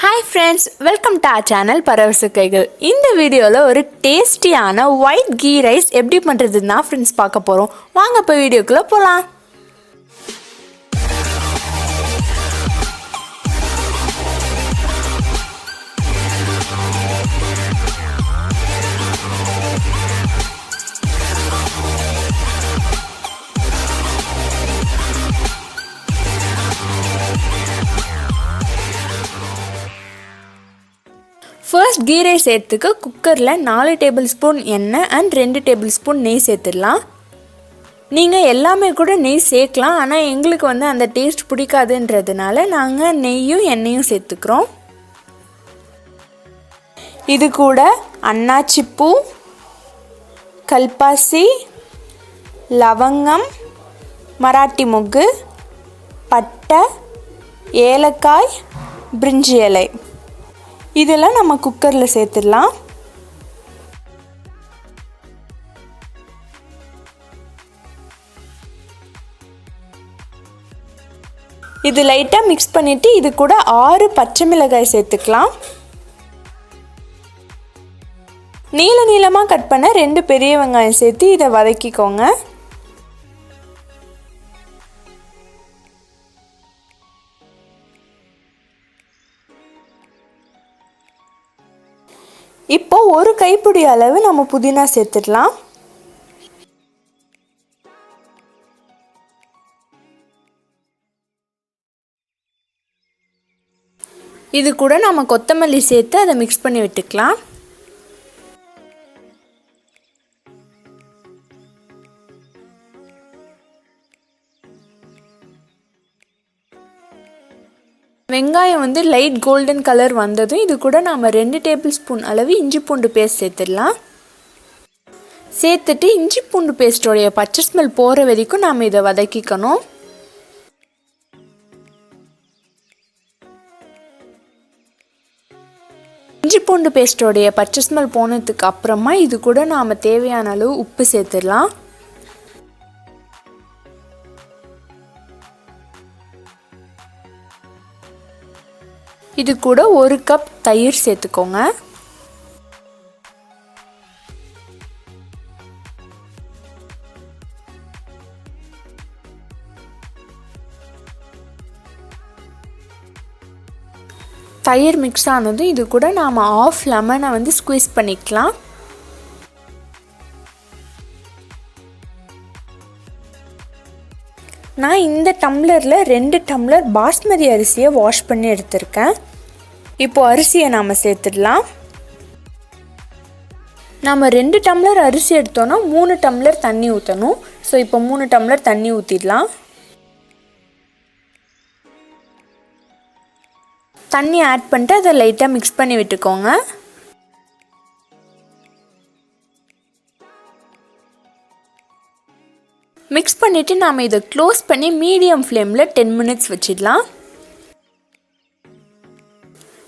Hi friends, welcome to our channel Paravasa Kaigal. இந்த வீடியோல ஒரு டேஸ்டியான white ghee rice எப்படி பண்றதுன்னா friends பார்க்க போறோம். வாங்க இப்ப வீடியோக்குள்ள போலாம். First ghee rice சேர்த்துக்க குக்கர்ல 4 டேபிள்ஸ்பூன் எண்ணெய் and 2 டேபிள்ஸ்பூன் நெய் சேர்த்துடலாம். நீங்க எல்லாமே கூட நெய் சேர்க்கலாம், ஆனா எங்களுக்கு அந்த டேஸ்ட் பிடிக்காதுன்றதுனால நாங்க நெய்யும் எண்ணெயும் சேர்த்துக்கிறோம். இது கூட அன்னாச்சி பூ, கல்பாசி, லவங்கம், மராட்டி மொக்கு, பட்டை, ஏலக்காய், பிரிஞ்சி இலை இதெல்லாம் நம்ம குக்கரில் சேர்த்துடலாம். இது லைட்டாக மிக்ஸ் பண்ணிவிட்டு இது கூட 6 பச்சை மிளகாய் சேர்த்துக்கலாம். நீள நீளமாக கட் பண்ண 2 பெரிய வெங்காயம் சேர்த்து இதை வதக்கிக்கோங்க. இப்போ ஒரு கைப்பிடி அளவு நம்ம புதினா சேர்த்துடலாம். இது கூட நம்ம கொத்தமல்லி சேர்த்து அதை மிக்ஸ் பண்ணி விட்டுக்கலாம். வெங்காயம் லைட் கோல்டன் கலர் வந்ததும் இது கூட நாம் 2 டேபிள்ஸ்பூன் அளவு இஞ்சி பூண்டு பேஸ்ட் சேர்த்துடலாம். சேர்த்துட்டு இஞ்சி பூண்டு பேஸ்டோடைய பச்சை ஸ்மெல் போகிற வரைக்கும் நாம் இதை வதக்கிக்கணும். இஞ்சி பூண்டு பேஸ்டோடைய பச்சை ஸ்மெல் போனதுக்கு அப்புறமா இது கூட நாம் தேவையான அளவு உப்பு சேர்த்துடலாம். இது கூட 1 கப் தயிர் சேர்த்துக்கோங்க. தயிர் மிக்ஸ் ஆனதும் இது கூட நாம் 1/2 லெமனை ஸ்குவீஸ் பண்ணிக்கலாம். நான் இந்த டம்ளரில் 2 டம்ளர் பாஸ்மதி அரிசியை வாஷ் பண்ணி எடுத்திருக்கேன். இப்போ அரிசியை நாம் சேர்த்துடலாம். நாம் 2 டம்ளர் அரிசி எடுத்தோன்னா 3 டம்ளர் தண்ணி ஊற்றணும். ஸோ இப்போ 3 டம்ளர் தண்ணி ஊற்றிடலாம். தண்ணி ஆட் பண்ணிட்டு அதை லைட்டாக மிக்ஸ் பண்ணி விட்டுக்கோங்க. மிக்ஸ் பண்ணிவிட்டு நாம் இதை க்ளோஸ் பண்ணி மீடியம் ஃப்ளேமில் 10 மினிட்ஸ் வச்சிடலாம்.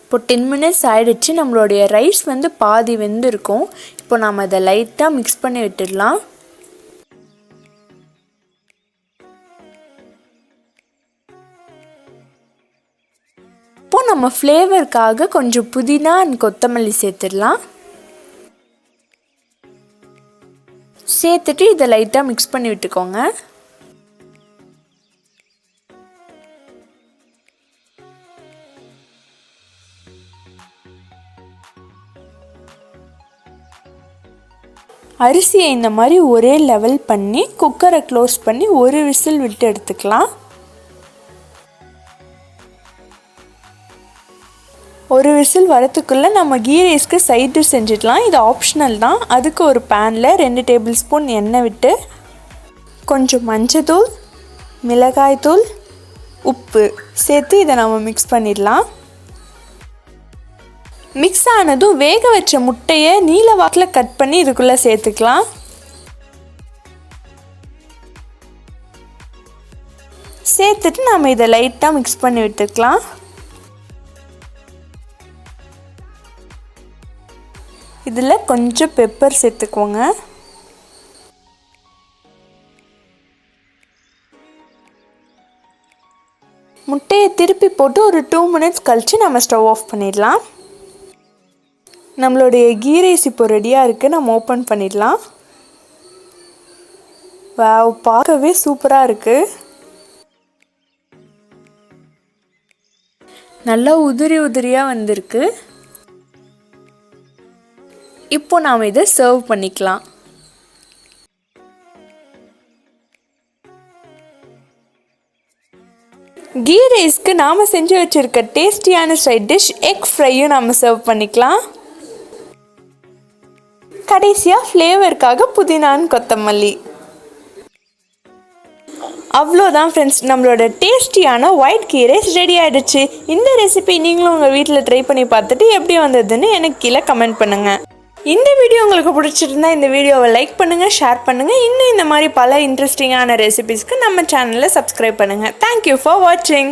இப்போ 10 மினிட்ஸ் ஆகிடுச்சு. நம்மளுடைய ரைஸ் பாதி வெந்திருக்கும். இப்போ நாம் அதை லைட்டாக மிக்ஸ் பண்ணி விட்டுடலாம். இப்போ நம்ம ஃப்ளேவருக்காக கொஞ்சம் புதினா அண்ட் கொத்தமல்லி சேர்த்துடலாம். சேர்த்துட்டு இதை லைட்டாக மிக்ஸ் பண்ணி விட்டுக்கோங்க. அரிசியை இந்த மாதிரி ஒரே லெவல் பண்ணி குக்கரை க்ளோஸ் பண்ணி ஒரு விசில் விட்டு எடுத்துக்கலாம். ஒரு விசில் வரத்துக்குள்ளே நம்ம கீ ரைஸ்க்கு சைடு செஞ்சிடலாம். இது ஆப்ஷனல் தான். அதுக்கு ஒரு பேனில் 2 டேபிள்ஸ்பூன் எண்ணெய் விட்டு கொஞ்சம் மஞ்சத்தூள், மிளகாய்த்தூள், உப்பு சேர்த்து இதை நம்ம மிக்ஸ் பண்ணிடலாம். மிக்ஸ் ஆனதும் வேக வச்ச முட்டையை நீல வாக்கில் கட் பண்ணி இதுக்குள்ளே சேர்த்துக்கலாம். சேர்த்துட்டு நம்ம இதை லைட்டாக மிக்ஸ் பண்ணி விட்டுக்கலாம். இதில் கொஞ்சம் பெப்பர் சேர்த்துக்கோங்க. முட்டையை திருப்பி போட்டு ஒரு 2 மினிட்ஸ் கழித்து நம்ம ஸ்டவ் ஆஃப் பண்ணிடலாம். நம்மளுடைய கீ ரைஸ் இப்போ ரெடியாக இருக்குது. நம்ம ஓப்பன் பண்ணிடலாம். வாவ், பார்க்கவே சூப்பராக இருக்குது. நல்லா உதிரி உதிரியாக வந்திருக்கு. இப்போ நாம் இதை சர்வ் பண்ணிக்கலாம். கீ ரைஸ்க்கு நாம் செஞ்சு வச்சுருக்க டேஸ்டியான சைட் டிஷ் எக் ஃப்ரையும் நாம் சர்வ் பண்ணிக்கலாம். கடைசியாக ஃப்ளேவருக்காக புதினான்னு கொத்தமல்லி. அவ்வளோதான் ஃப்ரெண்ட்ஸ், நம்மளோட டேஸ்டியான ஒயிட் கீ ரைஸ் ரெடி ஆகிடுச்சு. இந்த ரெசிபி நீங்களும் உங்கள் வீட்டில் ட்ரை பண்ணி பார்த்துட்டு எப்படி வந்ததுன்னு எனக்கு கீழே கமெண்ட் பண்ணுங்கள். இந்த வீடியோ உங்களுக்கு பிடிச்சிருந்தா இந்த வீடியோவை லைக் பண்ணுங்கள், ஷேர் பண்ணுங்கள். இன்னும் இந்த மாதிரி பல இன்ட்ரெஸ்டிங்கான ரெசிபிஸ்க்கு நம்ம சேனலை சப்ஸ்கிரைப் பண்ணுங்கள். தேங்க்யூ ஃபார் வாட்சிங்.